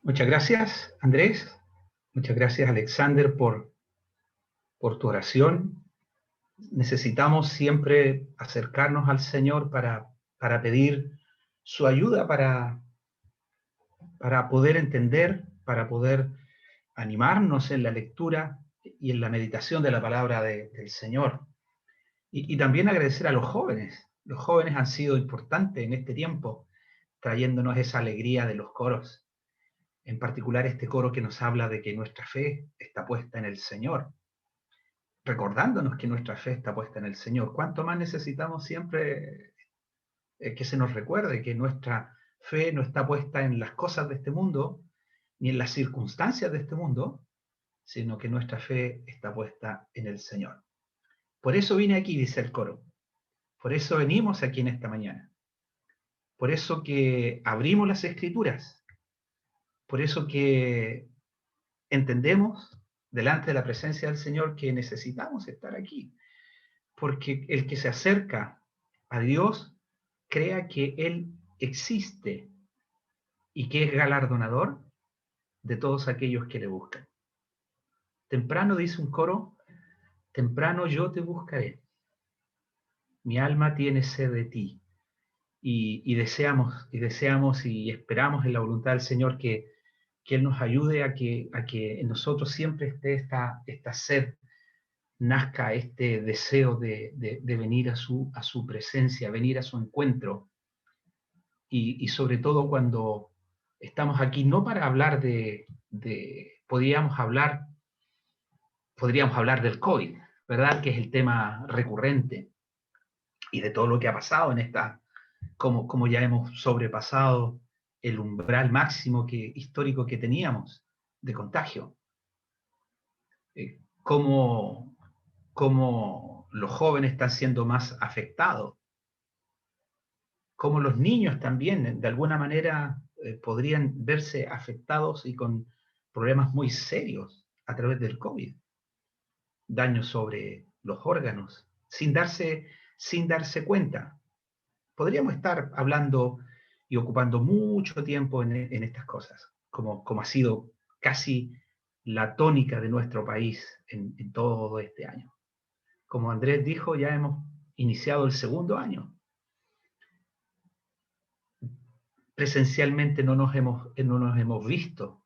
Muchas gracias, Andrés. Muchas gracias, Alexander, por tu oración. Necesitamos siempre acercarnos al Señor para pedir su ayuda, para poder entender, para poder animarnos en la lectura y en la meditación de la palabra del Señor. Y también agradecer a los jóvenes. Los jóvenes han sido importantes en este tiempo, trayéndonos esa alegría de los coros. En particular este coro que nos habla de que nuestra fe está puesta en el Señor, recordándonos que nuestra fe está puesta en el Señor. ¿Cuánto más necesitamos siempre que se nos recuerde que nuestra fe no está puesta en las cosas de este mundo, ni en las circunstancias de este mundo, sino que nuestra fe está puesta en el Señor? Por eso vine aquí, dice el coro. Por eso venimos aquí en esta mañana. Por eso que abrimos las Escrituras. Por eso que entendemos delante de la presencia del Señor que necesitamos estar aquí, porque el que se acerca a Dios crea que Él existe y que es galardonador de todos aquellos que le buscan. Temprano dice un coro, temprano yo te buscaré, mi alma tiene sed de ti, y deseamos y esperamos en la voluntad del Señor que Él nos ayude a que en nosotros siempre esté esta sed, nazca este deseo de venir a su presencia, venir a su encuentro, y sobre todo cuando estamos aquí, no para hablar podríamos hablar del COVID, ¿verdad? Que es el tema recurrente, y de todo lo que ha pasado en como ya hemos sobrepasado el umbral máximo histórico que teníamos de contagio. Cómo los jóvenes están siendo más afectados, cómo los niños también, de alguna manera, podrían verse afectados y con problemas muy serios a través del COVID. Daños sobre los órganos, sin darse cuenta. Podríamos estar hablando y ocupando mucho tiempo en estas cosas, como ha sido casi la tónica de nuestro país en todo este año. Como Andrés dijo, ya hemos iniciado el segundo año. Presencialmente no nos hemos visto,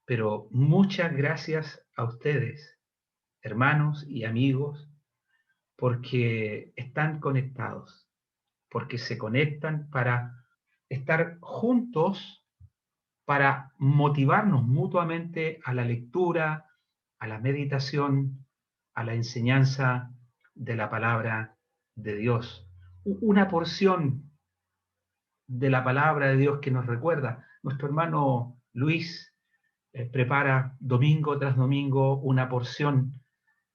pero muchas gracias a ustedes, hermanos y amigos, porque están conectados, porque se conectan para estar juntos, para motivarnos mutuamente a la lectura, a la meditación, a la enseñanza de la palabra de Dios. Una porción de la palabra de Dios que nos recuerda. Nuestro hermano Luis prepara domingo tras domingo una porción,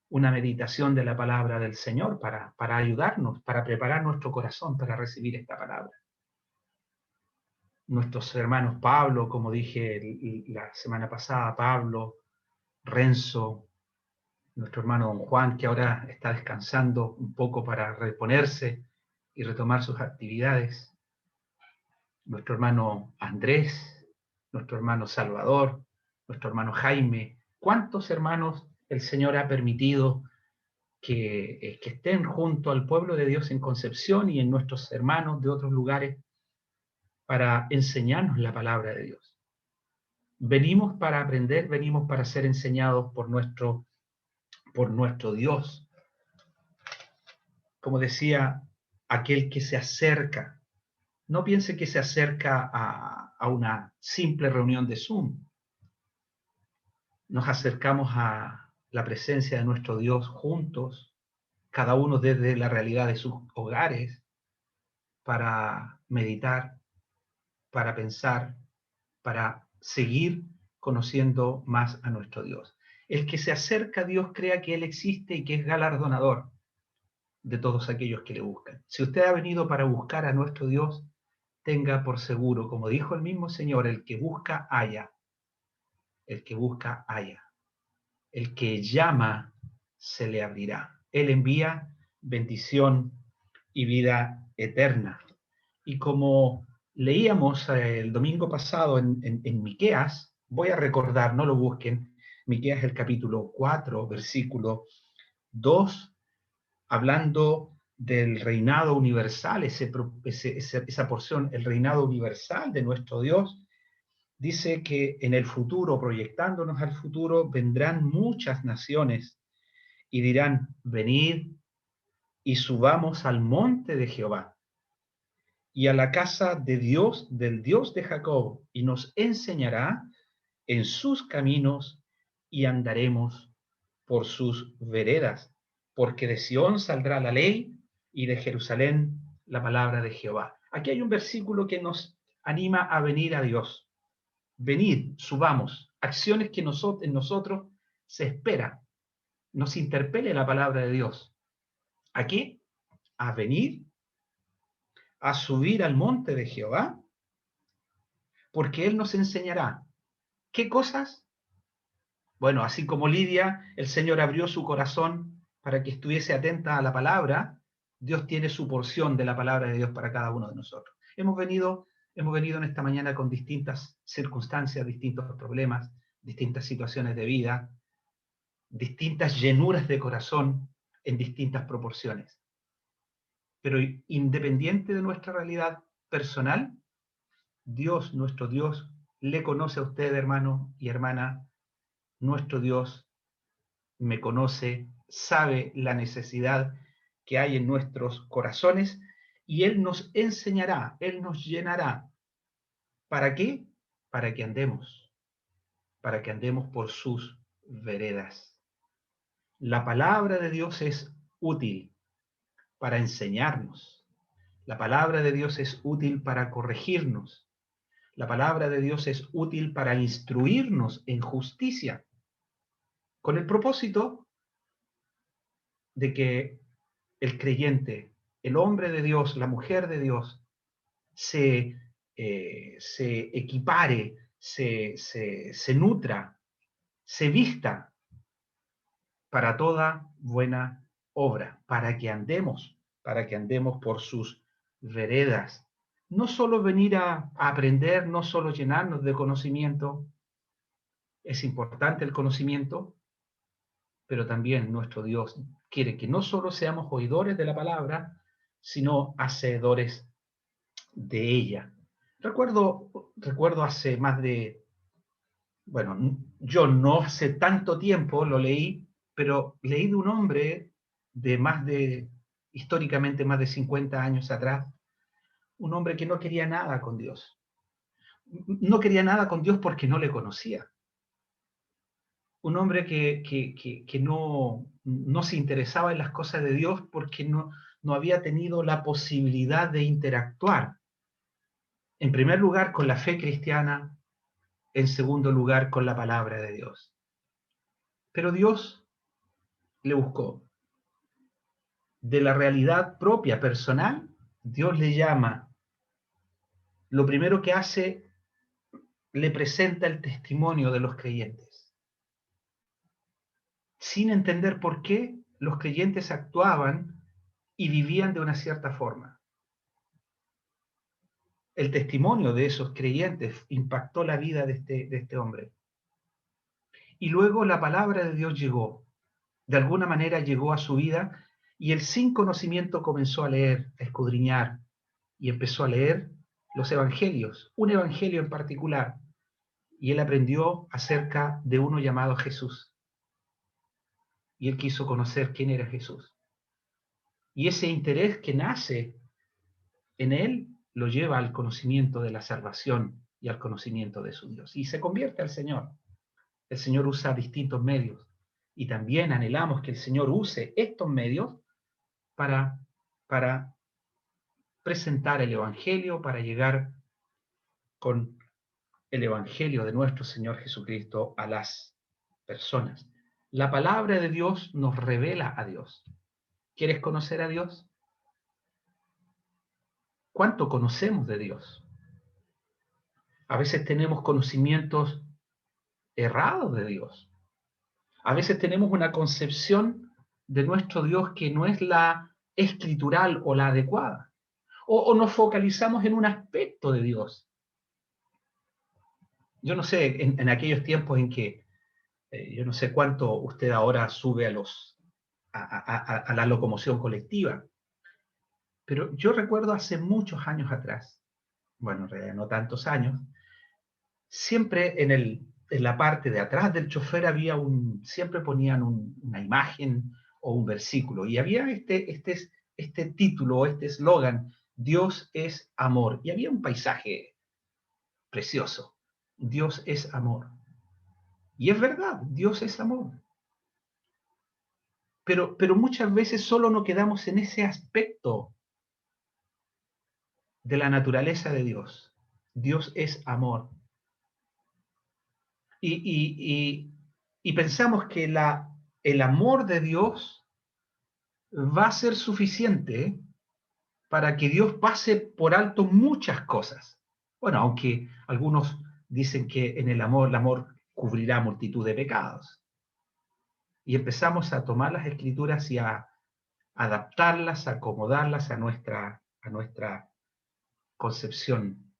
una meditación de la palabra del Señor para ayudarnos, para preparar nuestro corazón para recibir esta palabra. Nuestros hermanos Pablo, como dije la semana pasada, Pablo, Renzo, nuestro hermano don Juan, que ahora está descansando un poco para reponerse y retomar sus actividades, nuestro hermano Andrés, nuestro hermano Salvador, nuestro hermano Jaime. ¿Cuántos hermanos el Señor ha permitido que estén junto al pueblo de Dios en Concepción y en nuestros hermanos de otros lugares para enseñarnos la palabra de Dios? Venimos para aprender, venimos para ser enseñados por nuestro Dios. Como decía aquel que se acerca, no piense que se acerca a una simple reunión de Zoom. Nos acercamos a la presencia de nuestro Dios juntos, cada uno desde la realidad de sus hogares, para meditar, para pensar, para seguir conociendo más a nuestro Dios. El que se acerca a Dios crea que Él existe y que es galardonador de todos aquellos que le buscan. Si usted ha venido para buscar a nuestro Dios, tenga por seguro, como dijo el mismo Señor, el que busca, halla. El que busca, halla. El que llama, se le abrirá. Él envía bendición y vida eterna. Y como Leíamos el domingo pasado en Miqueas, voy a recordar, no lo busquen, Miqueas el capítulo 4, versículo 2, hablando del reinado universal, esa porción, el reinado universal de nuestro Dios. Dice que en el futuro, proyectándonos al futuro, vendrán muchas naciones y dirán, venid y subamos al monte de Jehová y a la casa de Dios, del Dios de Jacob, y nos enseñará en sus caminos y andaremos por sus veredas, porque de Sión saldrá la ley y de Jerusalén la palabra de Jehová. Aquí hay un versículo que nos anima a venir a Dios. Venid, subamos, acciones que en nosotros se espera, nos interpele la palabra de Dios. Aquí, a venir, a subir al monte de Jehová, porque Él nos enseñará. ¿Qué cosas? Bueno, así como Lidia, el Señor abrió su corazón para que estuviese atenta a la palabra, Dios tiene su porción de la palabra de Dios para cada uno de nosotros. Hemos venido en esta mañana con distintas circunstancias, distintos problemas, distintas situaciones de vida, distintas llenuras de corazón en distintas proporciones. Pero independiente de nuestra realidad personal, Dios, nuestro Dios, le conoce a usted, hermano y hermana. Nuestro Dios me conoce, sabe la necesidad que hay en nuestros corazones y Él nos enseñará, Él nos llenará. ¿Para qué? Para que andemos por sus veredas. La palabra de Dios es útil para enseñarnos. La palabra de Dios es útil para corregirnos. La palabra de Dios es útil para instruirnos en justicia, con el propósito de que el creyente, el hombre de Dios, la mujer de Dios, se equipare, se nutra, se vista para toda buena obra, para que andemos por sus veredas. No solo venir a aprender, no solo llenarnos de conocimiento, es importante el conocimiento, pero también nuestro Dios quiere que no solo seamos oidores de la palabra, sino hacedores de ella. Recuerdo hace más de, bueno, yo no hace tanto tiempo lo leí, pero leí de un hombre de históricamente más de 50 años atrás, un hombre que no quería nada con Dios. No quería nada con Dios porque no le conocía. Un hombre que no se interesaba en las cosas de Dios porque no había tenido la posibilidad de interactuar, en primer lugar, con la fe cristiana, en segundo lugar, con la palabra de Dios. Pero Dios le buscó. De la realidad propia, personal, Dios le llama. Lo primero que hace, le presenta el testimonio de los creyentes. Sin entender por qué los creyentes actuaban y vivían de una cierta forma. El testimonio de esos creyentes impactó la vida de este hombre. Y luego la palabra de Dios llegó. De alguna manera llegó a su vida y él sin conocimiento comenzó a leer, a escudriñar y empezó a leer los evangelios, un evangelio en particular. Y él aprendió acerca de uno llamado Jesús. Y él quiso conocer quién era Jesús. Y ese interés que nace en él lo lleva al conocimiento de la salvación y al conocimiento de su Dios. Y se convierte al Señor. El Señor usa distintos medios. Y también anhelamos que el Señor use estos medios para presentar el Evangelio, para llegar con el Evangelio de nuestro Señor Jesucristo a las personas. La palabra de Dios nos revela a Dios. ¿Quieres conocer a Dios? ¿Cuánto conocemos de Dios? A veces tenemos conocimientos errados de Dios. A veces tenemos una concepción de nuestro Dios que no es la escritural o la adecuada. o nos focalizamos en un aspecto de Dios. Yo no sé, en aquellos tiempos en que, yo no sé cuánto usted ahora sube a la locomoción colectiva, pero yo recuerdo hace muchos años atrás, bueno, en realidad no tantos años, siempre en la parte de atrás del chofer siempre ponían una imagen o un versículo, y había este título, este eslogan, Dios es amor, y había un paisaje precioso, Dios es amor. Y es verdad, Dios es amor. Pero muchas veces solo nos quedamos en ese aspecto de la naturaleza de Dios. Dios es amor. Y pensamos que el amor de Dios va a ser suficiente para que Dios pase por alto muchas cosas. Bueno, aunque algunos dicen que en el amor cubrirá multitud de pecados. Y empezamos a tomar las escrituras y a adaptarlas, a acomodarlas a nuestra concepción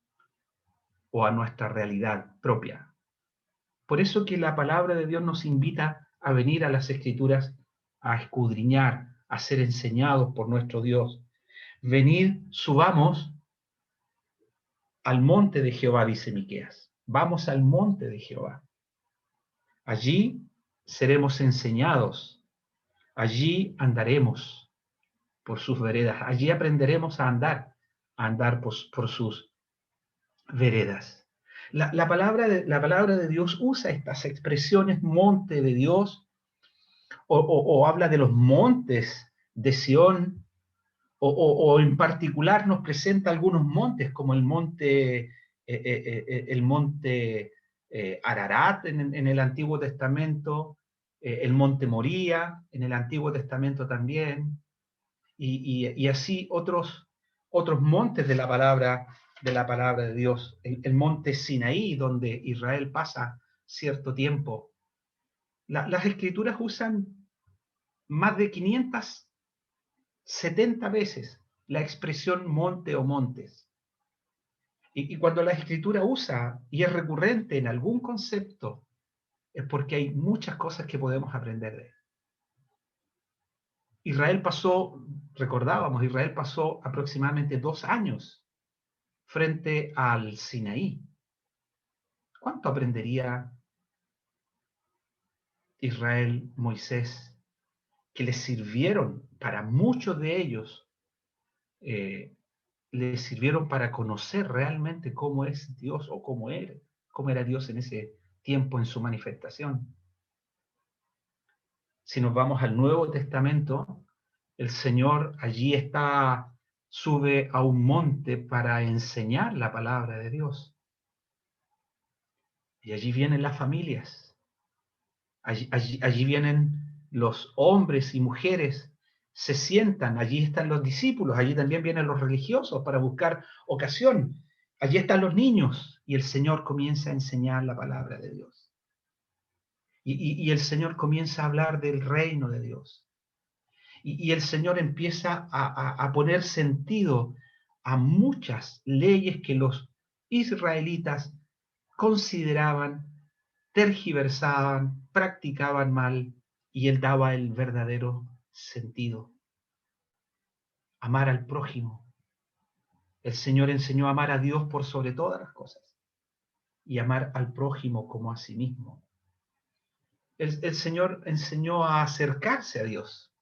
o a nuestra realidad propia. Por eso que la palabra de Dios nos invita a venir a las escrituras, a escudriñar, a ser enseñados por nuestro Dios. Venid, subamos al monte de Jehová, dice Miqueas. Vamos al monte de Jehová. Allí seremos enseñados. Allí andaremos por sus veredas. Allí aprenderemos a andar por sus veredas. La palabra de Dios usa estas expresiones, monte de Dios, o habla de los montes de Sión, o en particular nos presenta algunos montes, como el monte Ararat en el Antiguo Testamento, el monte Moría en el Antiguo Testamento también, y así otros montes de la palabra de Dios, el monte Sinaí, donde Israel pasa cierto tiempo. Las escrituras usan más de 570 veces la expresión monte o montes. Y cuando la escritura usa y es recurrente en algún concepto, es porque hay muchas cosas que podemos aprender de él. Israel pasó aproximadamente 2 años frente al Sinaí. ¿Cuánto aprendería Israel, Moisés, que les sirvieron para muchos de ellos, les sirvieron para conocer realmente cómo es Dios o cómo era Dios en ese tiempo en su manifestación? Si nos vamos al Nuevo Testamento, el Señor allí sube a un monte para enseñar la palabra de Dios. Y allí vienen las familias. Allí vienen los hombres y mujeres, se sientan, allí están los discípulos, allí también vienen los religiosos para buscar ocasión. Allí están los niños y el Señor comienza a enseñar la palabra de Dios. Y el Señor comienza a hablar del reino de Dios. Y el Señor empieza a poner sentido a muchas leyes que los israelitas consideraban, tergiversaban, practicaban mal, y Él daba el verdadero sentido. Amar al prójimo. El Señor enseñó a amar a Dios por sobre todas las cosas y amar al prójimo como a sí mismo. El Señor enseñó a acercarse a Dios.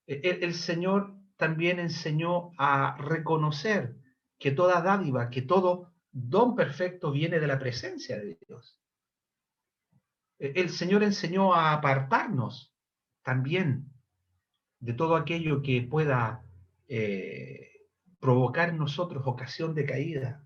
El Señor también enseñó a reconocer que toda dádiva, que todo don perfecto viene de la presencia de Dios. El Señor enseñó a apartarnos también de todo aquello que pueda provocar en nosotros ocasión de caída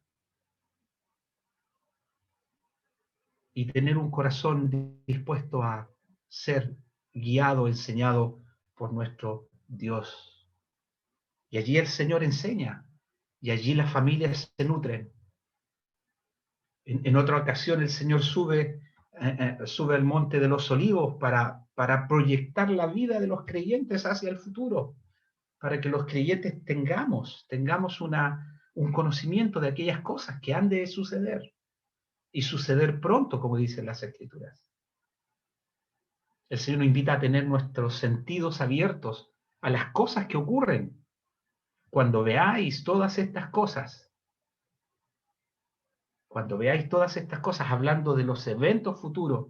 y tener un corazón dispuesto a ser guiado, enseñado por nuestro Dios. Y allí el Señor enseña, y allí las familias se nutren. En otra ocasión el Señor sube al monte de los olivos para proyectar la vida de los creyentes hacia el futuro, para que los creyentes tengamos un conocimiento de aquellas cosas que han de suceder, y suceder pronto, como dicen las Escrituras. El Señor nos invita a tener nuestros sentidos abiertos a las cosas que ocurren. Cuando veáis todas estas cosas, hablando de los eventos futuros,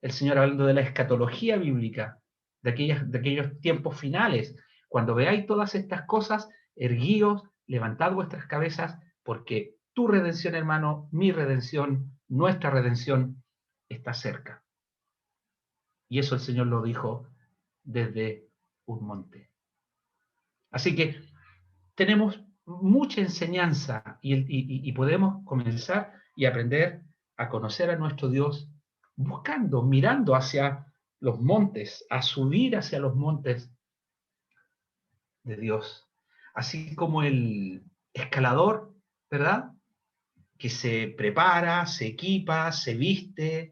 el Señor hablando de la escatología bíblica, de aquellos tiempos finales, cuando veáis todas estas cosas, erguíos, levantad vuestras cabezas, porque tu redención, hermano, mi redención, nuestra redención, está cerca. Y eso el Señor lo dijo desde un monte. Así que tenemos mucha enseñanza y podemos comenzar y aprender a conocer a nuestro Dios buscando, mirando hacia los montes, a subir hacia los montes de Dios. Así como el escalador, ¿verdad? Que se prepara, se equipa, se viste,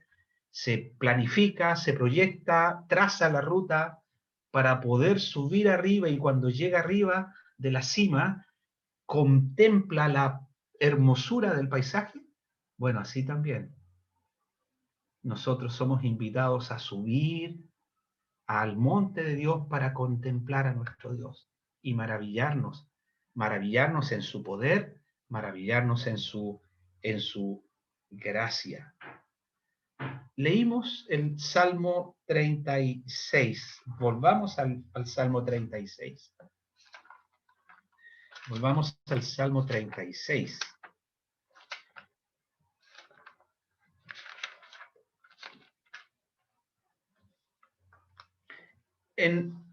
se planifica, se proyecta, traza la ruta para poder subir arriba, y cuando llega arriba de la cima, contempla la hermosura del paisaje. Bueno, así también nosotros somos invitados a subir al monte de Dios para contemplar a nuestro Dios y maravillarnos en su poder, maravillarnos en su gracia. Leímos el Salmo 36. Volvamos al Salmo 36. Volvamos al Salmo 36. En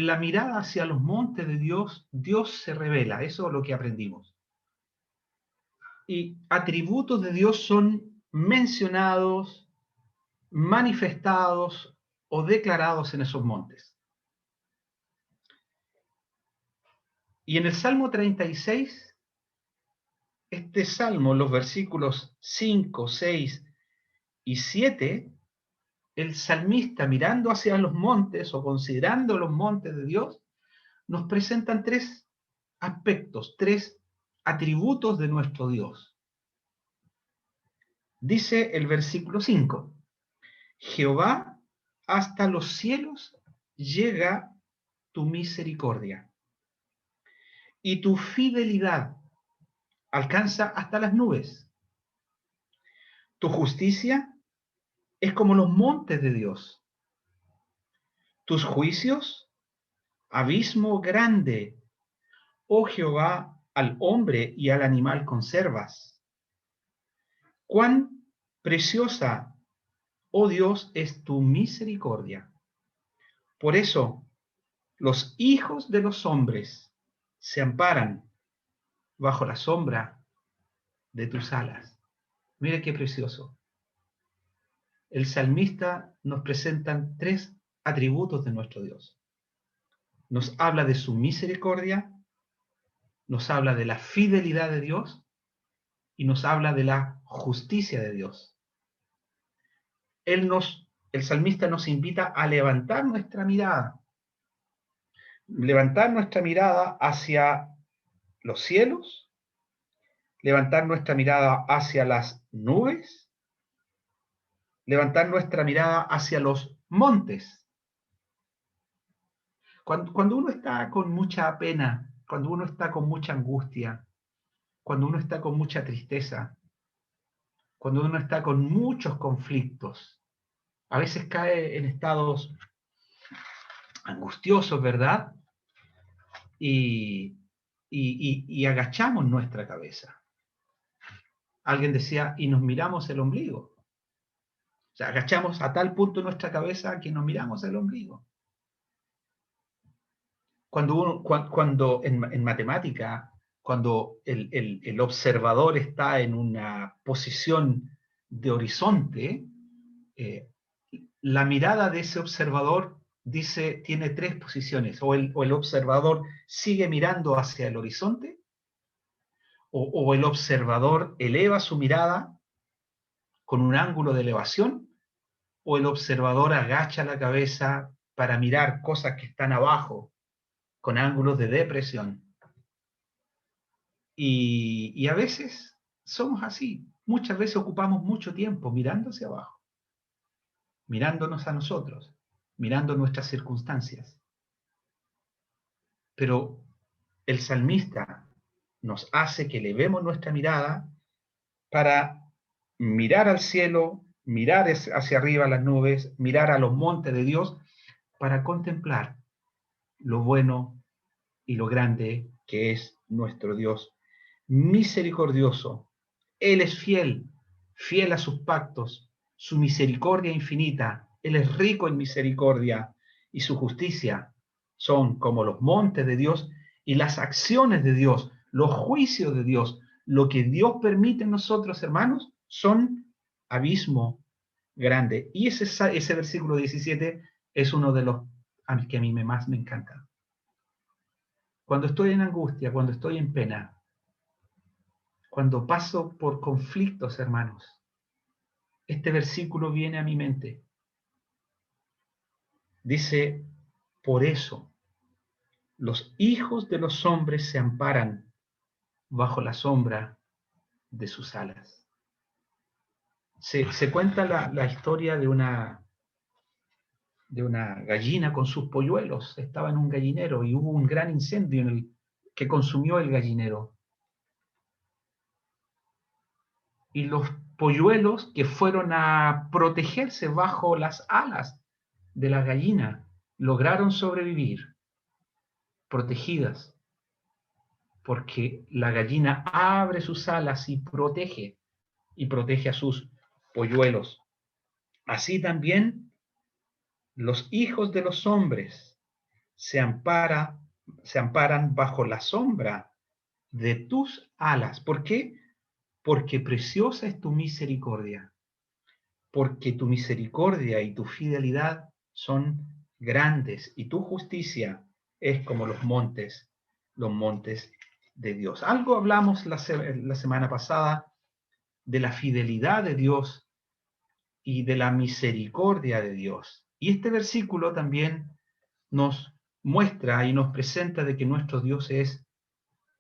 la mirada hacia los montes de Dios, Dios se revela. Eso es lo que aprendimos. Y atributos de Dios son mencionados, manifestados o declarados en esos montes. Y en el Salmo 36, este salmo, los versículos 5, 6 y 7, el salmista, mirando hacia los montes o considerando los montes de Dios, nos presentan tres aspectos, tres atributos de nuestro Dios. Dice el versículo 5: Jehová, hasta los cielos llega tu misericordia, y tu fidelidad alcanza hasta las nubes. Tu justicia es como los montes de Dios. Tus juicios, abismo grande, oh Jehová, al hombre y al animal conservas. Cuán preciosa, oh Dios, es tu misericordia. Por eso, los hijos de los hombres se amparan bajo la sombra de tus alas. Mire qué precioso. El salmista nos presenta tres atributos de nuestro Dios. Nos habla de su misericordia, nos habla de la fidelidad de Dios y nos habla de la justicia de Dios. El salmista nos invita a levantar nuestra mirada hacia los cielos, levantar nuestra mirada hacia las nubes, levantar nuestra mirada hacia los montes. Cuando uno está con mucha pena, cuando uno está con mucha angustia, cuando uno está con mucha tristeza, cuando uno está con muchos conflictos, a veces cae en estados angustiosos, ¿verdad? Y agachamos nuestra cabeza. Alguien decía, y nos miramos el ombligo. O sea, agachamos a tal punto nuestra cabeza que nos miramos el ombligo. Cuando en matemática, cuando el observador está en una posición de horizonte, la mirada de ese observador tiene tres posiciones: o el observador sigue mirando hacia el horizonte, o el observador eleva su mirada con un ángulo de elevación, o el observador agacha la cabeza para mirar cosas que están abajo con ángulos de depresión. Y a veces somos así. Muchas veces ocupamos mucho tiempo mirando hacia abajo, mirándonos a nosotros, mirando nuestras circunstancias. Pero el salmista nos hace que elevemos nuestra mirada para mirar al cielo, mirar hacia arriba las nubes, mirar a los montes de Dios, para contemplar lo bueno y lo grande que es nuestro Dios. Misericordioso. Él es fiel, fiel a sus pactos, su misericordia infinita. Él es rico en misericordia y su justicia son como los montes de Dios y las acciones de Dios, los juicios de Dios, lo que Dios permite en nosotros, hermanos, son abismo grande. Y ese versículo 17 es uno de los que a mí más me encanta. Cuando estoy en angustia, cuando estoy en pena, cuando paso por conflictos, hermanos, este versículo viene a mi mente. Dice, por eso los hijos de los hombres se amparan bajo la sombra de sus alas. Se cuenta la historia de una gallina con sus polluelos. Estaba en un gallinero y hubo un gran incendio que consumió el gallinero. Y los polluelos que fueron a protegerse bajo las alas de la gallina lograron sobrevivir protegidas, porque la gallina abre sus alas y protege a sus polluelos. Así también los hijos de los hombres se amparan bajo la sombra de tus alas. ¿Por qué? Porque preciosa es tu misericordia, porque tu misericordia y tu fidelidad son grandes y tu justicia es como los montes de Dios. Algo hablamos la semana pasada de la fidelidad de Dios y de la misericordia de Dios. Y este versículo también nos muestra y nos presenta de que nuestro Dios es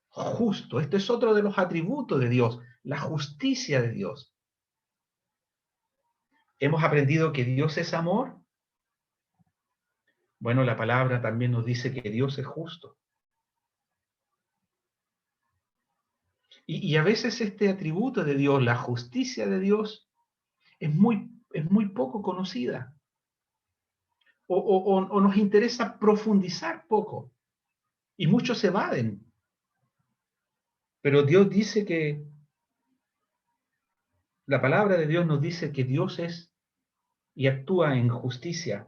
justo. Este es otro de los atributos de Dios, la justicia de Dios. Hemos aprendido que Dios es amor. Bueno, la palabra también nos dice que Dios es justo. Y a veces este atributo de Dios, la justicia de Dios, es muy poco conocida. O nos interesa profundizar poco. Y muchos se evaden. Pero Dios dice que, la palabra de Dios nos dice que Dios es y actúa en justicia.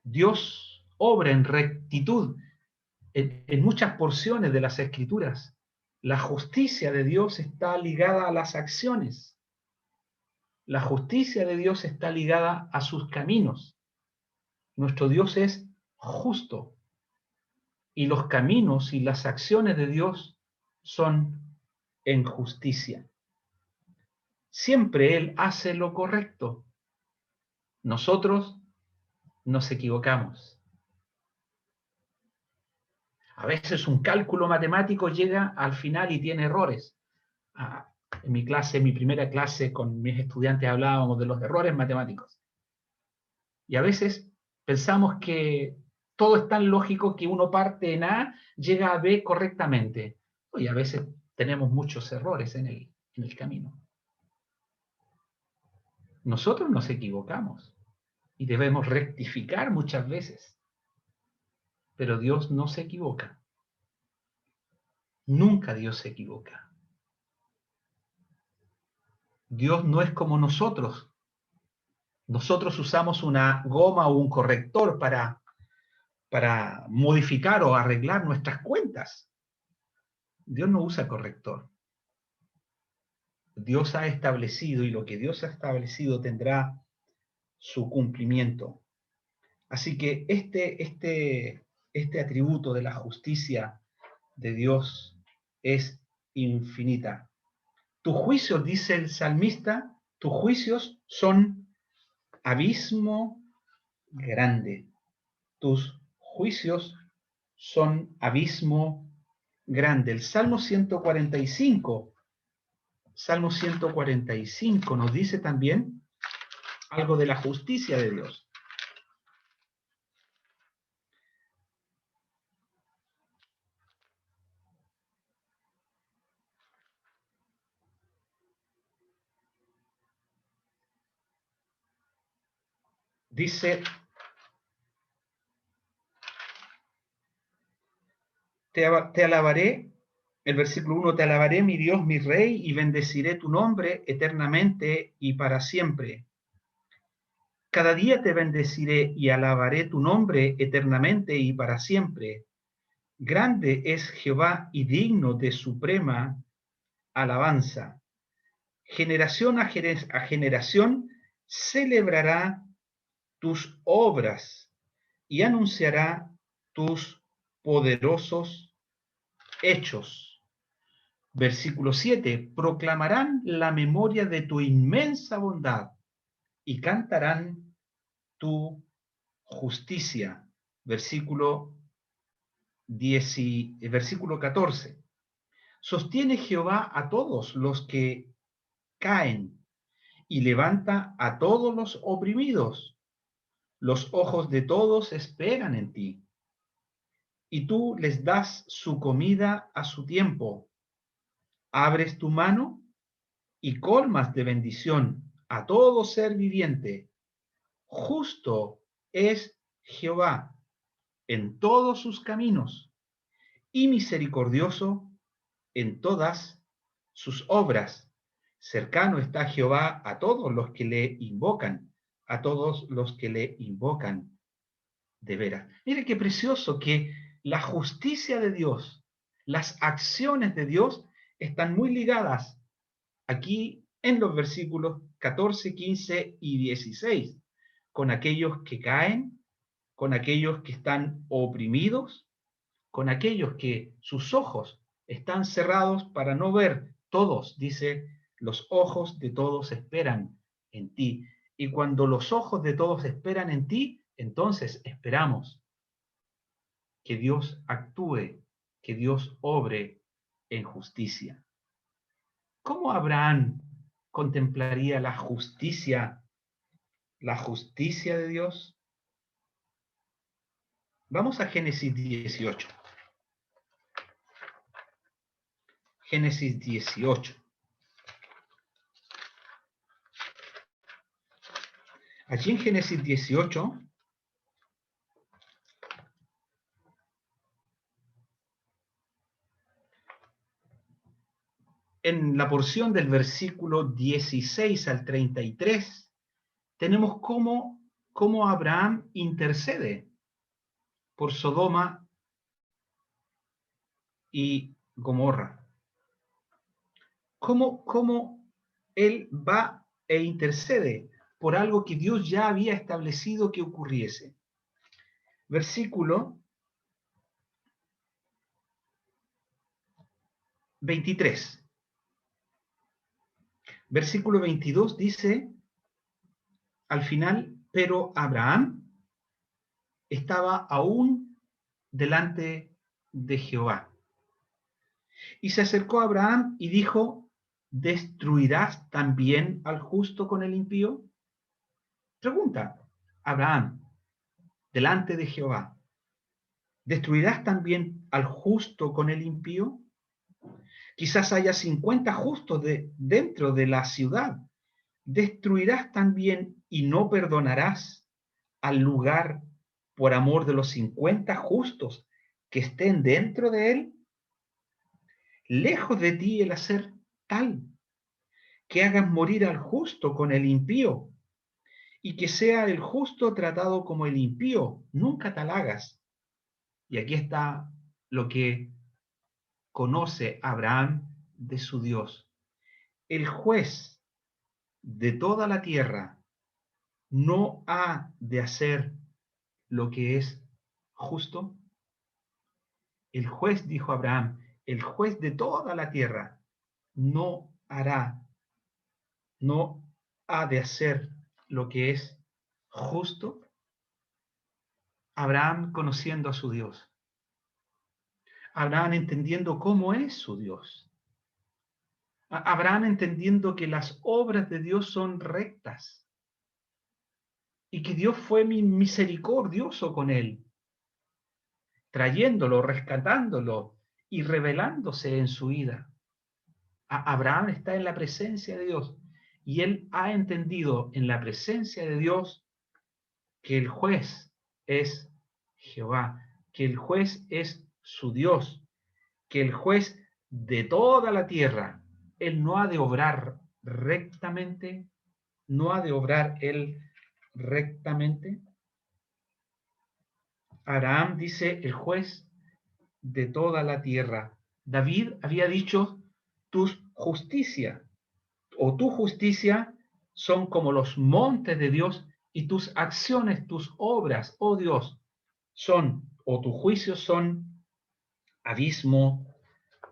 Dios obra en rectitud en muchas porciones de las Escrituras. La justicia de Dios está ligada a las acciones. La justicia de Dios está ligada a sus caminos. Nuestro Dios es justo. Y los caminos y las acciones de Dios son en justicia. Siempre Él hace lo correcto. Nosotros nos equivocamos. A veces un cálculo matemático llega al final y tiene errores. En mi primera clase con mis estudiantes hablábamos de los errores matemáticos. Y a veces pensamos que todo es tan lógico que uno parte en A, llega a B correctamente. Y a veces tenemos muchos errores en el camino. Nosotros nos equivocamos y debemos rectificar muchas veces. Pero Dios no se equivoca. Nunca Dios se equivoca. Dios no es como nosotros. Nosotros usamos una goma o un corrector para modificar o arreglar nuestras cuentas. Dios no usa corrector. Dios ha establecido y lo que Dios ha establecido tendrá su cumplimiento. Así que este atributo de la justicia de Dios es infinita. Tus juicios, dice el salmista, tus juicios son abismo grande. Tus juicios son abismo grande. El Salmo 145, Salmo 145 nos dice también algo de la justicia de Dios. Dice, te alabaré, el versículo 1, te alabaré, mi Dios, mi Rey, y bendeciré tu nombre eternamente y para siempre. Cada día te bendeciré y alabaré tu nombre eternamente y para siempre. Grande es Jehová y digno de suprema alabanza. Generación a generación celebrará tus obras y anunciará tus poderosos hechos. Versículo 7. Proclamarán la memoria de tu inmensa bondad y cantarán tu justicia. Versículo 14. Sostiene Jehová a todos los que caen y levanta a todos los oprimidos. Los ojos de todos esperan en ti, y tú les das su comida a su tiempo. Abres tu mano y colmas de bendición a todo ser viviente. Justo es Jehová en todos sus caminos y misericordioso en todas sus obras. Cercano está Jehová a todos los que le invocan, a todos los que le invocan de veras. Mire qué precioso que la justicia de Dios, las acciones de Dios están muy ligadas aquí en los versículos 14, 15 y 16, con aquellos que caen, con aquellos que están oprimidos, con aquellos que sus ojos están cerrados para no ver. Todos, dice, los ojos de todos esperan en ti. Y cuando los ojos de todos esperan en ti, entonces esperamos que Dios actúe, que Dios obre en justicia. ¿Cómo Abraham contemplaría la justicia de Dios? Vamos a Génesis 18. Génesis 18. Allí en Génesis 18, en la porción del versículo 16 al 33, tenemos cómo Abraham intercede por Sodoma y Gomorra. Cómo él va e intercede por algo que Dios ya había establecido que ocurriese. Versículo 23. Versículo 22 dice, al final, pero Abraham estaba aún delante de Jehová. Y se acercó a Abraham y dijo, ¿destruirás también al justo con el impío? Pregunta, Abraham, delante de Jehová, ¿destruirás también al justo con el impío? Quizás haya 50 justos dentro de la ciudad. ¿Destruirás también y no perdonarás al lugar por amor de los 50 justos que estén dentro de él? Lejos de ti el hacer tal, que hagas morir al justo con el impío, y que sea el justo tratado como el impío, nunca tal hagas. Y aquí está lo que conoce Abraham de su Dios. El juez de toda la tierra no ha de hacer lo que es justo. El juez, dijo Abraham, el juez de toda la tierra no ha de hacer lo que es justo. Abraham conociendo a su Dios, Abraham entendiendo cómo es su Dios. Abraham entendiendo que las obras de Dios son rectas y que Dios fue misericordioso con él, trayéndolo, rescatándolo y revelándose en su vida. Abraham está en la presencia de Dios y él ha entendido en la presencia de Dios que el juez es Jehová, que el juez es su Dios, que el juez de toda la tierra, él no ha de obrar rectamente, no ha de obrar él rectamente. Abraham dice el juez de toda la tierra. David había dicho, tus justicia o tu justicia son como los montes de Dios y tus acciones, tus obras, oh Dios, son, o tus juicios son abismo,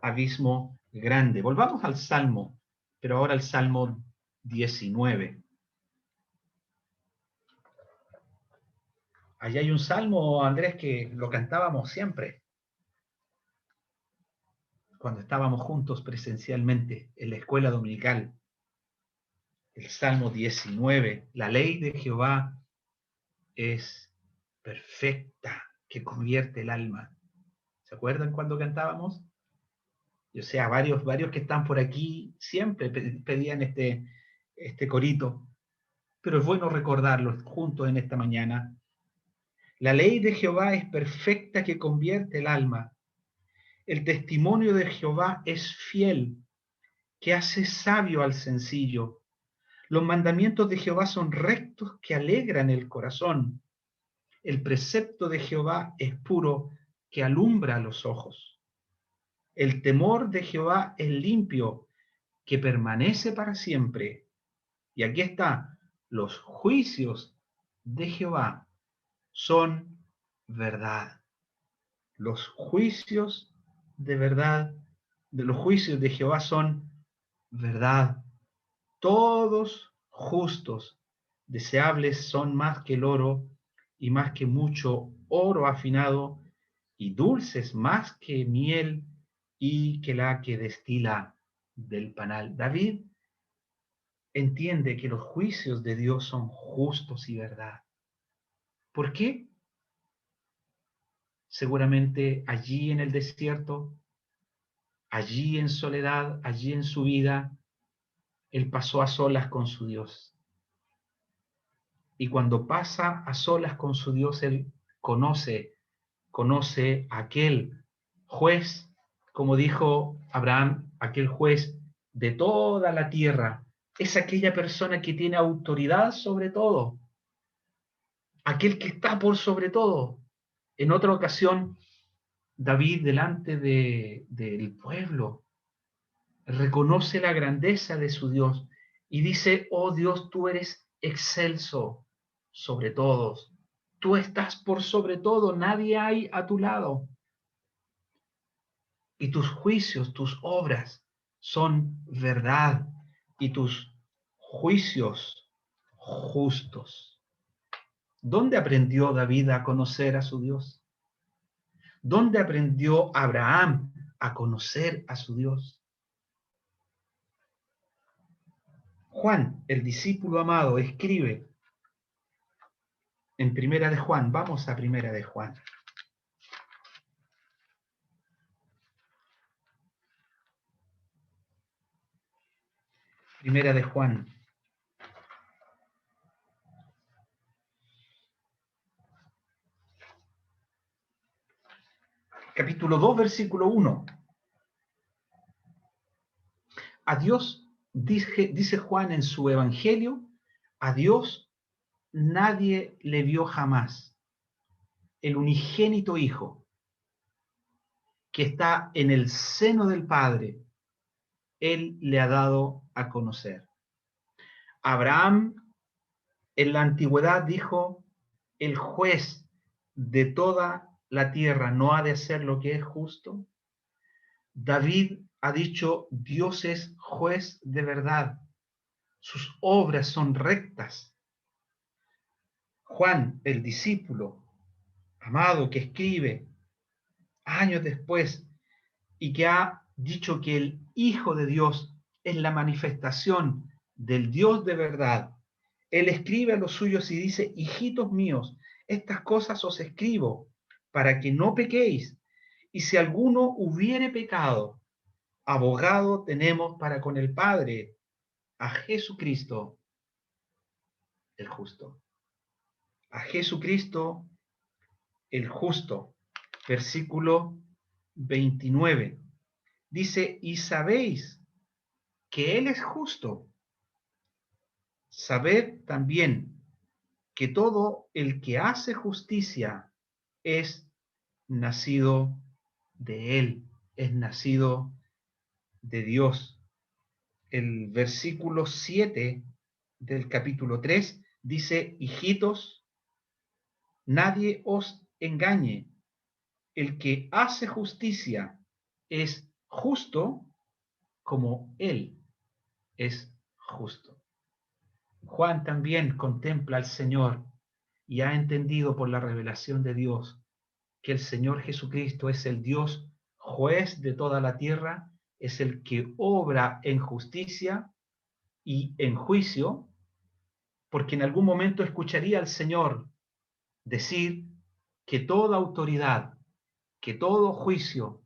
abismo grande. Volvamos al Salmo, pero ahora al Salmo 19. Allí hay un salmo, Andrés, que lo cantábamos siempre cuando estábamos juntos presencialmente en la escuela dominical. El Salmo 19. La ley de Jehová es perfecta, que convierte el alma. ¿Se acuerdan cuando cantábamos? Yo sé, varios que están por aquí siempre pedían este corito, pero es bueno recordarlo juntos en esta mañana. La ley de Jehová es perfecta que convierte el alma. El testimonio de Jehová es fiel, que hace sabio al sencillo. Los mandamientos de Jehová son rectos que alegran el corazón. El precepto de Jehová es puro, que alumbra los ojos. El temor de Jehová es limpio, que permanece para siempre. Y aquí está, los juicios de Jehová son verdad. Los juicios de verdad, de los juicios de Jehová son verdad. Todos justos, deseables son más que el oro y más que mucho oro afinado y dulces más que miel y que la que destila del panal. David entiende que los juicios de Dios son justos y verdad. ¿Por qué? Seguramente allí en el desierto, allí en soledad, allí en su vida, él pasó a solas con su Dios. Y cuando pasa a solas con su Dios, él conoce a aquel juez, como dijo Abraham, aquel juez de toda la tierra. Es aquella persona que tiene autoridad sobre todo, aquel que está por sobre todo. En otra ocasión, David, delante del pueblo, reconoce la grandeza de su Dios y dice, oh Dios, tú eres excelso sobre todos. Tú estás por sobre todo, nadie hay a tu lado. Y tus juicios, tus obras son verdad y tus juicios justos. ¿Dónde aprendió David a conocer a su Dios? ¿Dónde aprendió Abraham a conocer a su Dios? Juan, el discípulo amado, escribe en Primera de Juan. Vamos a Primera de Juan. Primera de Juan. Capítulo 2, versículo 1. A Dios, dice Juan en su evangelio, a Dios nadie le vio jamás. El unigénito Hijo, que está en el seno del Padre, Él le ha dado a conocer. Abraham en la antigüedad dijo, el juez de toda la tierra no ha de hacer lo que es justo. David ha dicho, Dios es juez de verdad. Sus obras son rectas. Juan, el discípulo amado que escribe años después, y que ha dicho que el Hijo de Dios es la manifestación del Dios de verdad, Él escribe a los suyos y dice: hijitos míos, estas cosas os escribo para que no pequéis. Y si alguno hubiere pecado, abogado tenemos para con el Padre, a Jesucristo el justo. A Jesucristo el justo. Versículo 29. Dice: y sabéis que Él es justo. Sabed también que todo el que hace justicia es nacido de Él, es nacido de Dios. El versículo 7 del capítulo 3 dice: hijitos, nadie os engañe, el que hace justicia es justo como Él es justo. Juan también contempla al Señor y ha entendido por la revelación de Dios que el Señor Jesucristo es el Dios juez de toda la tierra, es el que obra en justicia y en juicio, porque en algún momento escucharía al Señor decir que toda autoridad, que todo juicio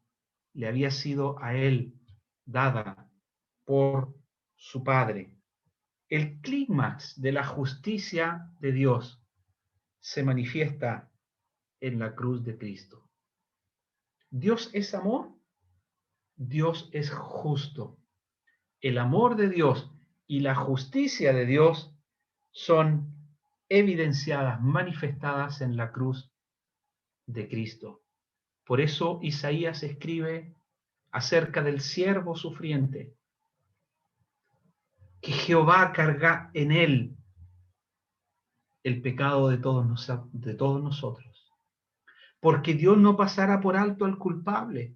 le había sido a Él dada por su Padre. El clímax de la justicia de Dios se manifiesta en la cruz de Cristo. Dios es amor, Dios es justo. El amor de Dios y la justicia de Dios son evidenciadas, manifestadas en la cruz de Cristo. Por eso Isaías escribe acerca del siervo sufriente, que Jehová carga en él el pecado de todos nosotros. Porque Dios no pasará por alto al culpable.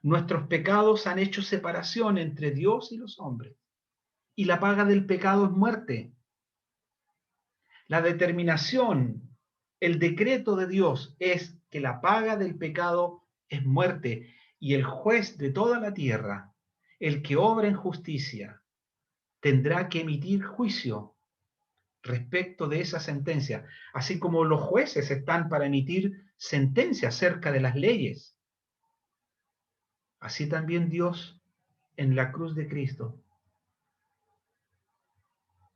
Nuestros pecados han hecho separación entre Dios y los hombres, y la paga del pecado es muerte. La determinación, el decreto de Dios es que la paga del pecado es muerte, y el juez de toda la tierra, el que obra en justicia, tendrá que emitir juicio respecto de esa sentencia, así como los jueces están para emitir sentencia acerca de las leyes. Así también Dios en la cruz de Cristo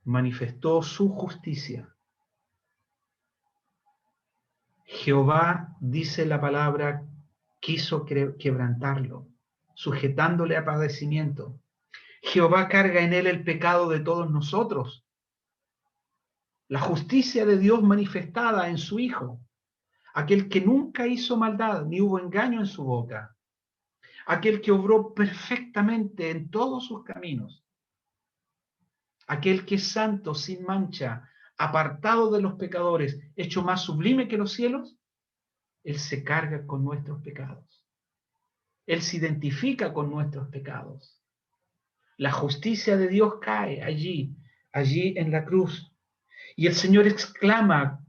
manifestó su justicia. Jehová, dice la palabra, quiso quebrantarlo, sujetándole a padecimiento. Jehová carga en él el pecado de todos nosotros. La justicia de Dios manifestada en su Hijo, aquel que nunca hizo maldad, ni hubo engaño en su boca, aquel que obró perfectamente en todos sus caminos, aquel que es santo, sin mancha, apartado de los pecadores, hecho más sublime que los cielos. Él se carga con nuestros pecados. Él se identifica con nuestros pecados. La justicia de Dios cae allí en la cruz. Y el Señor exclama,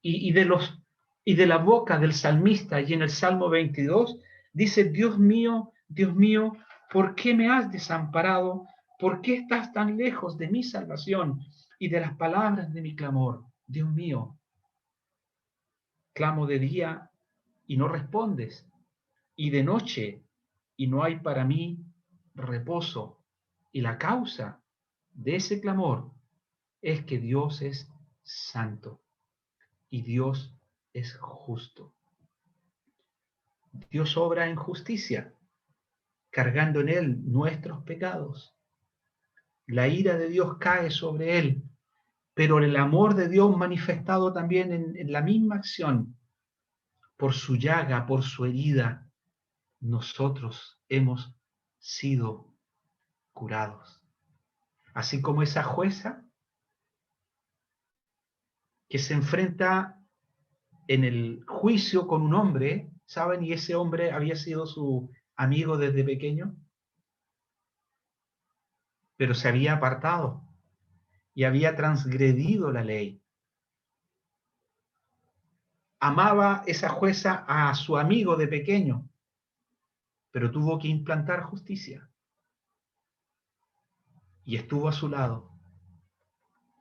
y de la boca del salmista, y en el Salmo 22, dice: Dios mío, ¿por qué me has desamparado? ¿Por qué estás tan lejos de mi salvación y de las palabras de mi clamor? Dios mío, clamo de día y no respondes, y de noche y no hay para mí reposo. Y la causa de ese clamor es que Dios es santo y Dios es justo. Dios obra en justicia, cargando en él nuestros pecados. La ira de Dios cae sobre él, pero el amor de Dios manifestado también en la misma acción, por su llaga, por su herida, nosotros hemos sido curados. Así como esa jueza que se enfrenta en el juicio con un hombre, ¿saben? Y ese hombre había sido su amigo desde pequeño, pero se había apartado y había transgredido la ley. Amaba esa jueza a su amigo de pequeño, pero tuvo que implantar justicia. Y estuvo a su lado.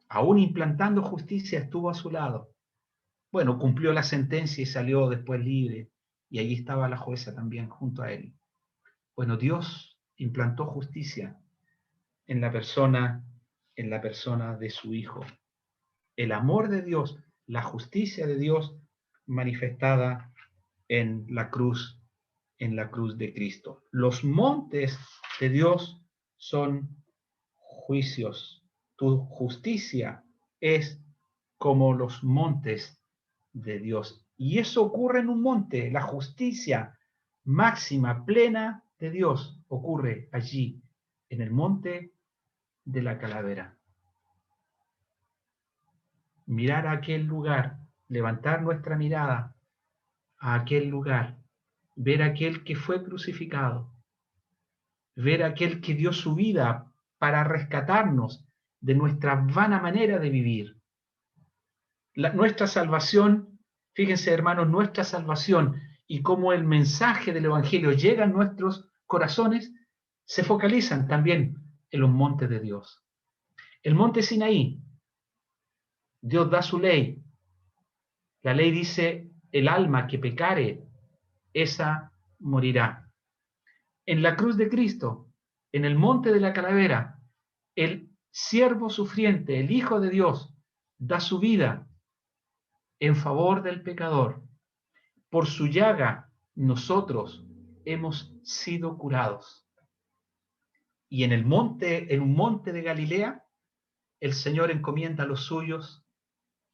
Aún implantando justicia, estuvo a su lado. Bueno, cumplió la sentencia y salió después libre. Y allí estaba la jueza también junto a él. Bueno, Dios implantó justicia en la persona de su Hijo. El amor de Dios, la justicia de Dios manifestada en la cruz de Cristo. Los montes de Dios son juicios. Tu justicia es como los montes de Dios. Y eso ocurre en un monte. La justicia máxima, plena de Dios ocurre allí, en el monte de la calavera. Mirar a aquel lugar, levantar nuestra mirada a aquel lugar, ver a aquel que fue crucificado, ver a aquel que dio su vida para rescatarnos de nuestra vana manera de vivir. Nuestra salvación, fíjense hermanos, nuestra salvación y cómo el mensaje del Evangelio llega a nuestros corazones, se focalizan también en los montes de Dios. El monte Sinaí, Dios da su ley. La ley dice, el alma que pecare, esa morirá. En la cruz de Cristo, en el monte de la calavera, el siervo sufriente, el Hijo de Dios, da su vida en favor del pecador. Por su llaga nosotros hemos sido curados. Y en un monte de Galilea, el Señor encomienda a los suyos,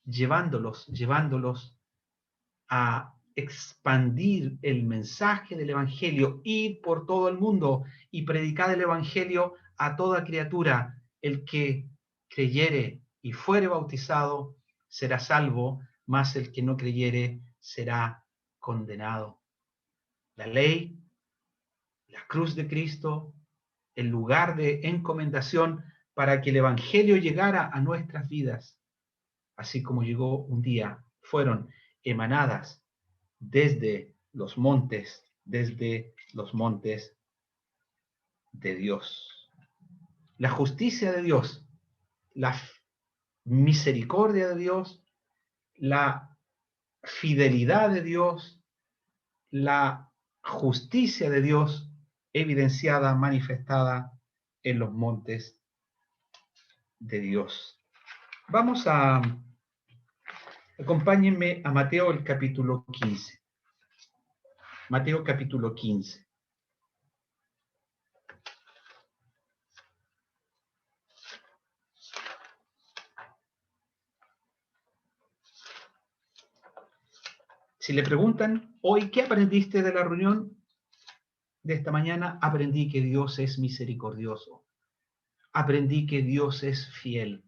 llevándolos a expandir el mensaje del Evangelio, ir por todo el mundo y predicar el Evangelio a toda criatura. El que creyere y fuere bautizado será salvo, mas el que no creyere será condenado. La ley, la cruz de Cristo, el lugar de encomendación para que el Evangelio llegara a nuestras vidas, así como llegó un día, fueron emanadas desde los montes de Dios. La justicia de Dios, la misericordia de Dios, la fidelidad de Dios, la justicia de Dios evidenciada, manifestada en los montes de Dios. Acompáñenme a Mateo el capítulo 15. Mateo capítulo 15. Si le preguntan hoy, ¿qué aprendiste de la reunión de esta mañana? Aprendí que Dios es misericordioso. Aprendí que Dios es fiel.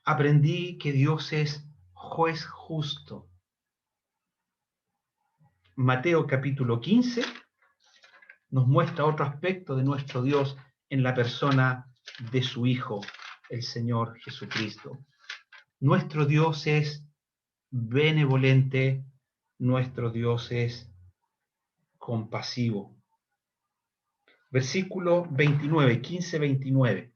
Aprendí que Dios es juez justo. Mateo capítulo 15 nos muestra otro aspecto de nuestro Dios en la persona de su Hijo, el Señor Jesucristo. Nuestro Dios es benevolente, nuestro Dios es compasivo. Versículo 29, 15-29.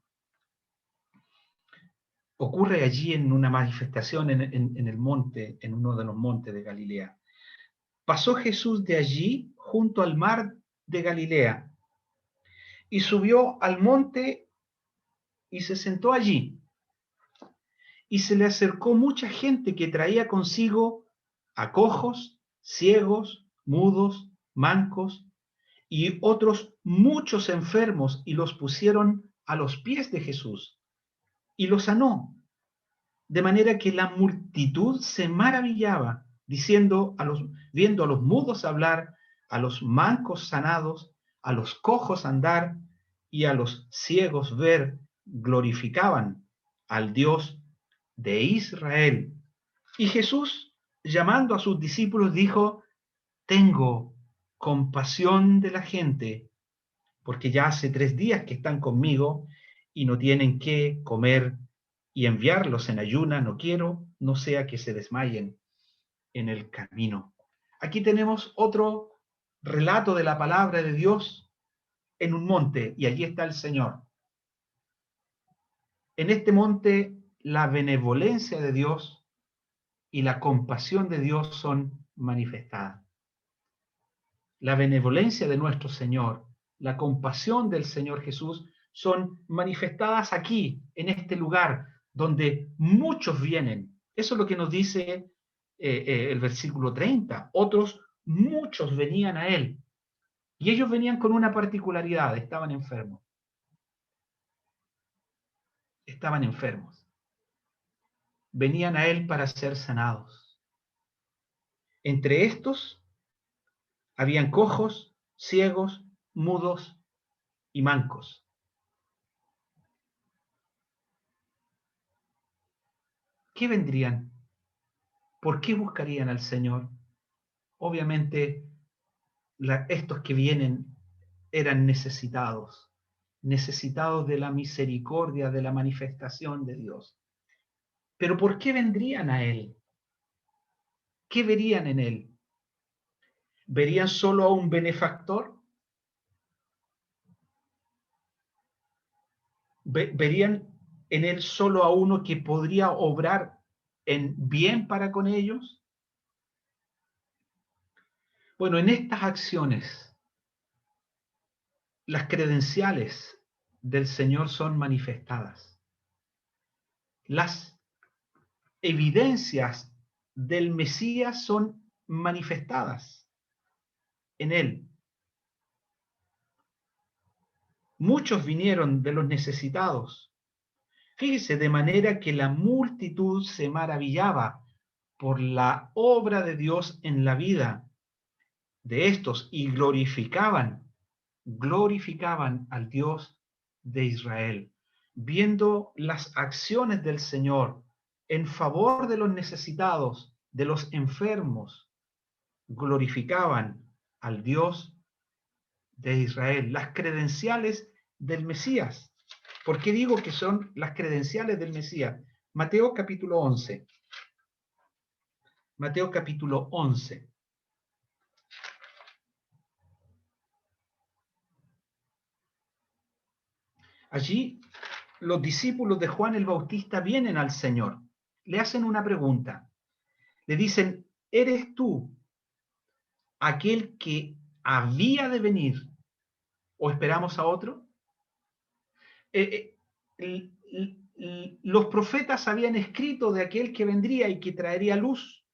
Ocurre allí en una manifestación en el monte, en uno de los montes de Galilea. Pasó Jesús de allí junto al mar de Galilea y subió al monte y se sentó allí. Y se le acercó mucha gente que traía consigo a cojos, ciegos, mudos, mancos y otros muchos enfermos, y los pusieron a los pies de Jesús y los sanó. De manera que la multitud se maravillaba, viendo a los mudos hablar, a los mancos sanados, a los cojos andar y a los ciegos ver, glorificaban al Dios de Israel. Y Jesús, llamando a sus discípulos, dijo: tengo compasión de la gente, porque ya hace 3 días que están conmigo y no tienen qué comer, y enviarlos en ayuna no quiero, no sea que se desmayen en el camino. Aquí tenemos otro relato de la palabra de Dios en un monte, y allí está el Señor. En este monte, la benevolencia de Dios y la compasión de Dios son manifestadas. La benevolencia de nuestro Señor, la compasión del Señor Jesús son manifestadas aquí, en este lugar, donde muchos vienen. Eso es lo que nos dice el versículo 30. Otros, muchos venían a Él. Y ellos venían con una particularidad, estaban enfermos. Estaban enfermos. Venían a Él para ser sanados. Entre estos, habían cojos, ciegos, mudos y mancos. ¿Qué vendrían? ¿Por qué buscarían al Señor? Obviamente, estos que vienen eran necesitados, necesitados de la misericordia, de la manifestación de Dios. Pero ¿por qué vendrían a Él? ¿Qué verían en Él? ¿Verían solo a un benefactor? ¿Verían en Él solo a uno que podría obrar en bien para con ellos? Bueno, en estas acciones, las credenciales del Señor son manifestadas. Las evidencias del Mesías son manifestadas en Él. Muchos vinieron de los necesitados. Fíjese, de manera que la multitud se maravillaba por la obra de Dios en la vida de estos y glorificaban al Dios de Israel, viendo las acciones del Señor en favor de los necesitados, de los enfermos, glorificaban al Dios de Israel, las credenciales del Mesías. ¿Por qué digo que son las credenciales del Mesías? Mateo capítulo 11. Mateo capítulo 11. Allí los discípulos de Juan el Bautista vienen al Señor, le hacen una pregunta, le dicen, ¿eres tú aquel que había de venir o esperamos a otro? Los profetas habían escrito de aquel que vendría y que traería luz.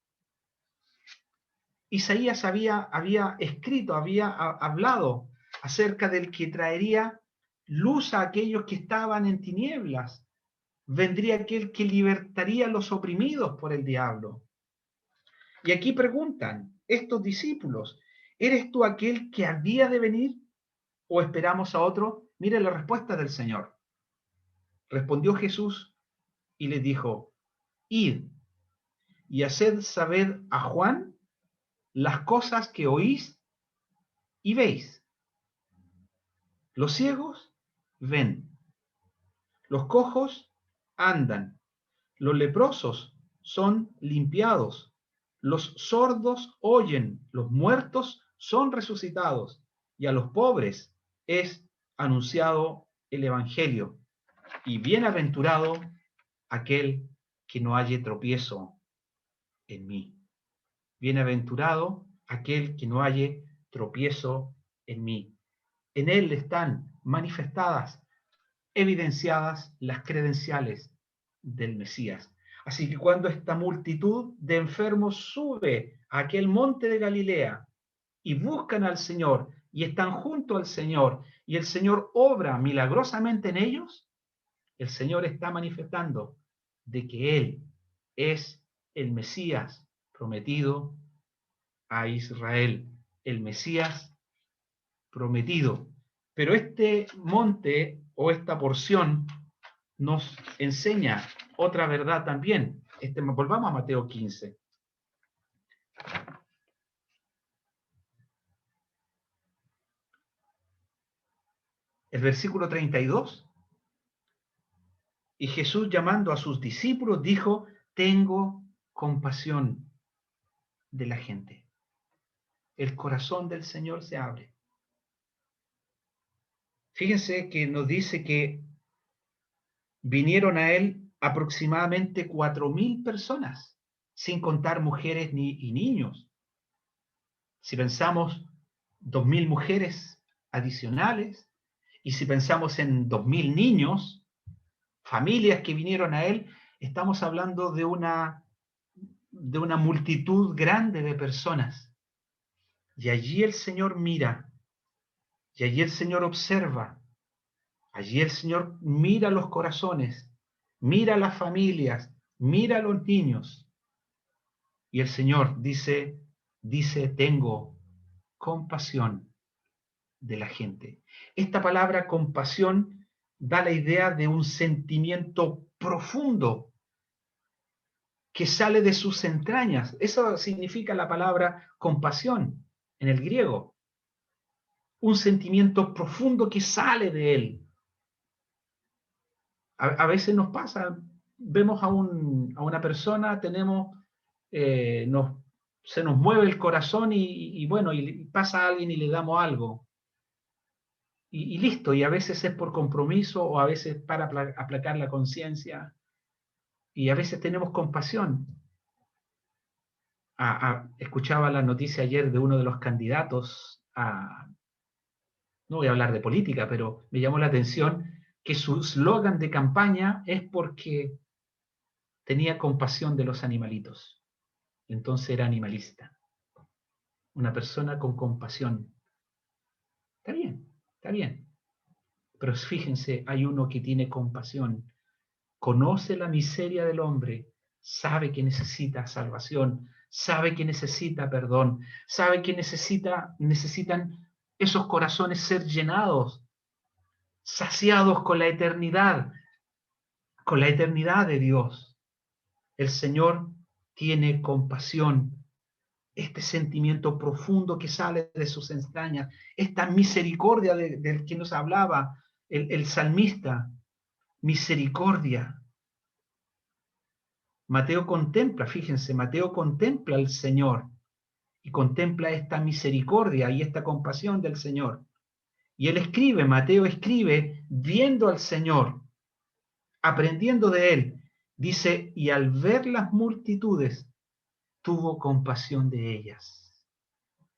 Isaías había escrito, había hablado acerca del que traería luz a aquellos que estaban en tinieblas. Vendría aquel que libertaría a los oprimidos por el diablo. Y aquí preguntan estos discípulos, ¿eres tú aquel que había de venir o esperamos a otro? Mire la respuesta del Señor. Respondió Jesús y les dijo, id y haced saber a Juan las cosas que oís y veis. Los ciegos ven, los cojos andan, los leprosos son limpiados, los sordos oyen, los muertos son resucitados, y a los pobres es anunciado el Evangelio. Y bienaventurado aquel que no halle tropiezo en mí. Bienaventurado aquel que no halle tropiezo en mí. En él están manifestadas, evidenciadas las credenciales del Mesías. Así que cuando esta multitud de enfermos sube a aquel monte de Galilea y buscan al Señor y están junto al Señor y el Señor obra milagrosamente en ellos, el Señor está manifestando de que Él es el Mesías prometido a Israel, el Mesías prometido. Pero este monte o esta porción nos enseña otra verdad también. Volvamos a Mateo 15. El versículo 32. Y Jesús, llamando a sus discípulos, dijo, tengo compasión de la gente. el corazón del Señor se abre. Fíjense que nos dice que vinieron a él aproximadamente 4.000 personas, sin contar mujeres y niños. Si pensamos 2.000 mujeres adicionales, y si pensamos en 2.000 niños, familias que vinieron a él, estamos hablando de una multitud grande de personas. Y allí el Señor mira, y allí el Señor observa, allí el Señor mira los corazones, mira las familias, mira a los niños. Y el Señor dice, tengo compasión de la gente. Esta palabra compasión da la idea de un sentimiento profundo que sale de sus entrañas. Eso significa la palabra compasión en el griego. Un sentimiento profundo que sale de él. A veces nos pasa, vemos a una persona, se nos mueve el corazón y bueno, y pasa a alguien y le damos algo. Y listo, y a veces es por compromiso o a veces para aplacar la conciencia. Y a veces tenemos compasión. Escuchaba la noticia ayer de uno de los candidatos no voy a hablar de política, pero me llamó la atención que su eslogan de campaña es porque tenía compasión de los animalitos. Entonces era animalista. Una persona con compasión. Está bien. Pero fíjense, hay uno que tiene compasión, conoce la miseria del hombre, sabe que necesita salvación, sabe que necesita perdón, sabe que necesitan esos corazones ser llenados, saciados con la eternidad de Dios. El Señor tiene compasión, este sentimiento profundo que sale de sus entrañas, esta misericordia del que nos hablaba el salmista, misericordia. Mateo contempla al Señor y contempla esta misericordia y esta compasión del Señor. Y Mateo escribe viendo al Señor, aprendiendo de él. Dice, y al ver las multitudes, tuvo compasión de ellas,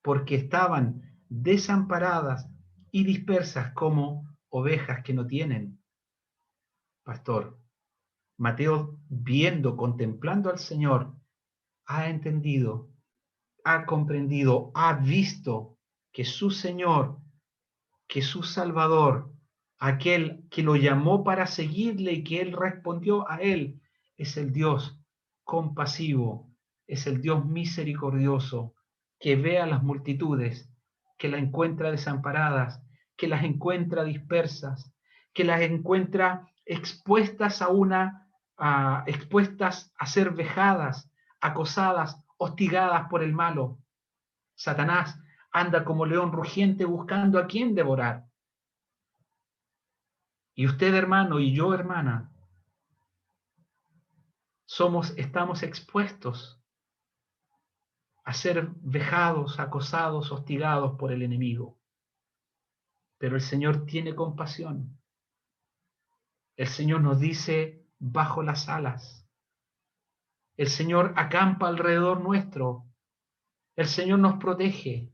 porque estaban desamparadas y dispersas como ovejas que no tienen pastor. Mateo, contemplando al Señor, ha entendido, ha comprendido, ha visto que su Señor, que su Salvador, aquel que lo llamó para seguirle y que él respondió a él, es el Dios compasivo, es el Dios misericordioso, que ve a las multitudes, que las encuentra desamparadas, que las encuentra dispersas, que las encuentra expuestas a ser vejadas, acosadas, hostigadas por el malo. Satanás anda como león rugiente buscando a quien devorar. Y usted, hermano, y yo, hermana, estamos expuestos a ser vejados, acosados, hostigados por el enemigo. Pero el Señor tiene compasión. El Señor nos dice, bajo las alas. El Señor acampa alrededor nuestro. El Señor nos protege.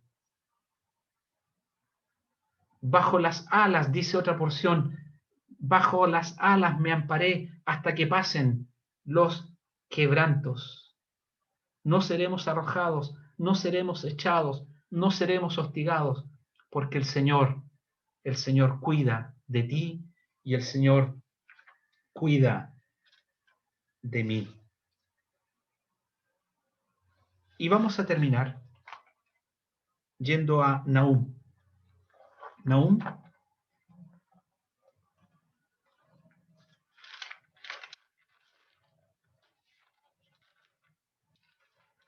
Bajo las alas, dice otra porción, bajo las alas me amparé hasta que pasen los quebrantos. No seremos arrojados, no seremos echados, no seremos hostigados, porque el Señor cuida de ti y el Señor cuida de mí. Y vamos a terminar yendo a Nahum. Nahum,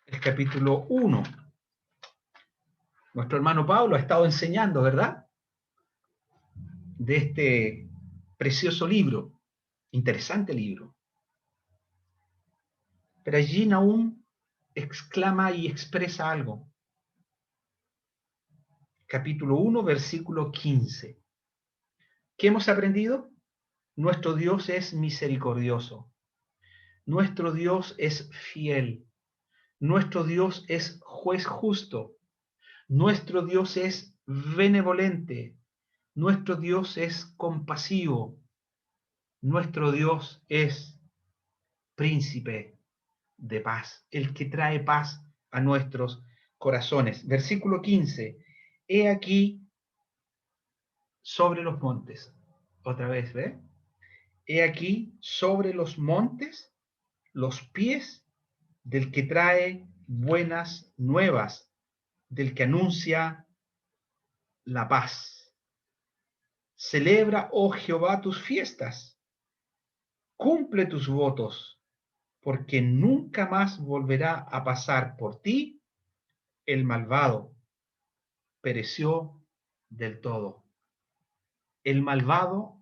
el capítulo 1. Nuestro hermano Pablo ha estado enseñando, ¿verdad?, de este precioso libro, interesante libro. Pero allí Nahum exclama y expresa algo. capítulo 1, versículo 15. ¿Qué hemos aprendido? Nuestro Dios es misericordioso. Nuestro Dios es fiel. Nuestro Dios es juez justo. Nuestro Dios es benevolente. Nuestro Dios es compasivo. Nuestro Dios es príncipe de paz, el que trae paz a nuestros corazones. Versículo 15. He aquí sobre los montes. Otra vez, ¿ve? He aquí sobre los montes los pies del que trae buenas nuevas, del que anuncia la paz. Celebra, oh Jehová, tus fiestas. Cumple tus votos, porque nunca más volverá a pasar por ti el malvado. Pereció del todo. El malvado,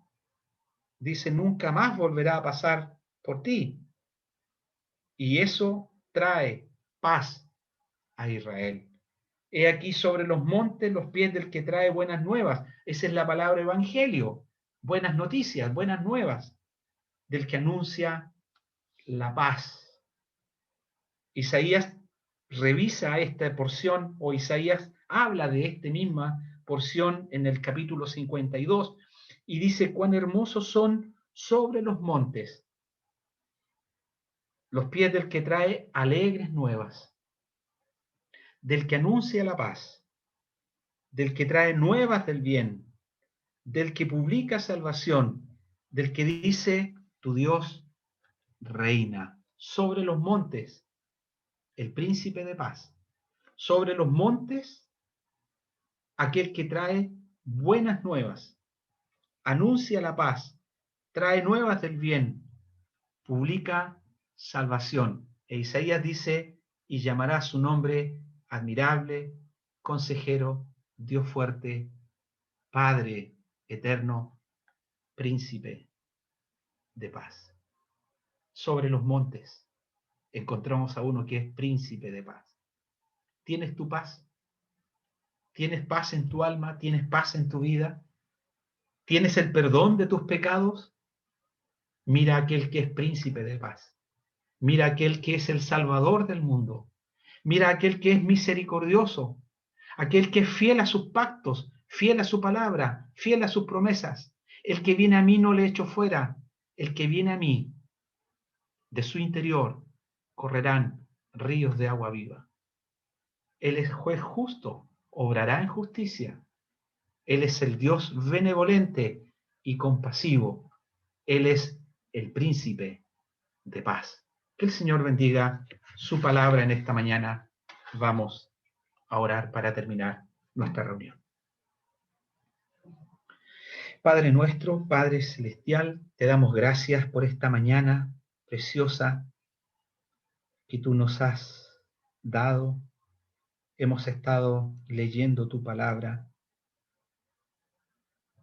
dice, nunca más volverá a pasar por ti. Y eso trae paz a Israel. He aquí sobre los montes los pies del que trae buenas nuevas. Esa es la palabra evangelio. Buenas noticias, buenas nuevas, del que anuncia la paz. Isaías revisa esta porción, o Isaías habla de esta misma porción en el capítulo 52 y dice: cuán hermosos son sobre los montes los pies del que trae alegres nuevas, del que anuncia la paz, del que trae nuevas del bien, del que publica salvación, del que dice: tu Dios reina. Sobre los montes, el príncipe de paz. Sobre los montes, aquel que trae buenas nuevas, anuncia la paz, trae nuevas del bien, publica salvación. E Isaías dice: y llamará su nombre admirable, consejero, Dios fuerte, Padre eterno, príncipe de paz. Sobre los montes encontramos a uno que es príncipe de paz. ¿Tienes tu paz? ¿Tienes paz en tu alma? ¿Tienes paz en tu vida? ¿Tienes el perdón de tus pecados? Mira aquel que es príncipe de paz. Mira aquel que es el salvador del mundo. Mira aquel que es misericordioso. Aquel que es fiel a sus pactos, fiel a su palabra, fiel a sus promesas. El que viene a mí no le echo fuera. El que viene a mí, de su interior correrán ríos de agua viva. Él es juez justo, obrará en justicia. Él es el Dios benevolente y compasivo. Él es el príncipe de paz. Que el Señor bendiga su palabra en esta mañana. Vamos a orar para terminar nuestra reunión. Padre nuestro, Padre celestial, te damos gracias por esta mañana preciosa que tú nos has dado. Hemos estado leyendo tu palabra.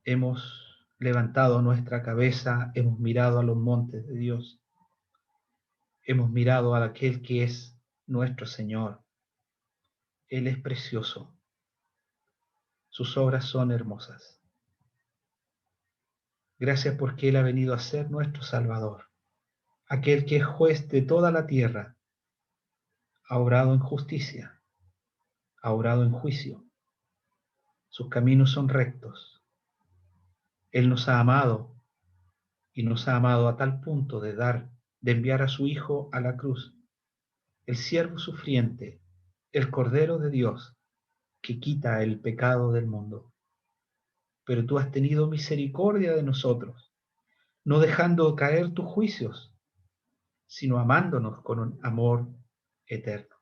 Hemos levantado nuestra cabeza, hemos mirado a los montes de Dios. Hemos mirado a aquel que es nuestro Señor. Él es precioso. Sus obras son hermosas. Gracias porque Él ha venido a ser nuestro Salvador. Aquel que es juez de toda la tierra, ha obrado en justicia, ha obrado en juicio. Sus caminos son rectos. Él nos ha amado y nos ha amado a tal punto de enviar a su Hijo a la cruz, el siervo sufriente, el Cordero de Dios, que quita el pecado del mundo. Pero tú has tenido misericordia de nosotros, no dejando caer tus juicios, sino amándonos con un amor eterno.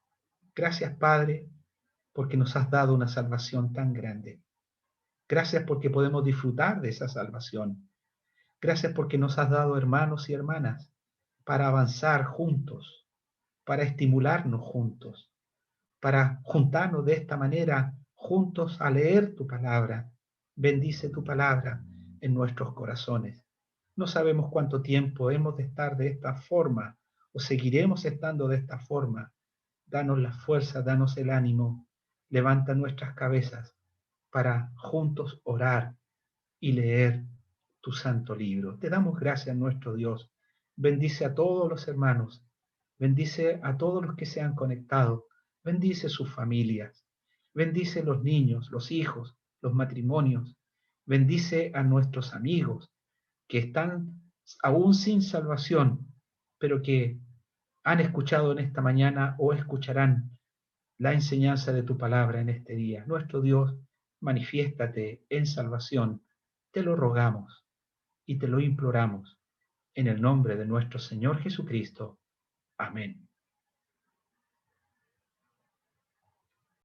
Gracias, Padre, porque nos has dado una salvación tan grande. Gracias porque podemos disfrutar de esa salvación. Gracias porque nos has dado hermanos y hermanas para avanzar juntos, para estimularnos juntos, para juntarnos de esta manera juntos a leer tu palabra. Bendice tu palabra en nuestros corazones. No sabemos cuánto tiempo hemos de estar de esta forma o seguiremos estando de esta forma. Danos la fuerza, danos el ánimo, levanta nuestras cabezas para juntos orar y leer tu santo libro. Te damos gracias, nuestro Dios. Bendice a todos los hermanos, bendice a todos los que se han conectado, bendice sus familias, bendice los niños, los hijos, los matrimonios, bendice a nuestros amigos que están aún sin salvación, pero que han escuchado en esta mañana o escucharán la enseñanza de tu palabra en este día. Nuestro Dios, manifiéstate en salvación. Te lo rogamos y te lo imploramos en el nombre de nuestro Señor Jesucristo. Amén.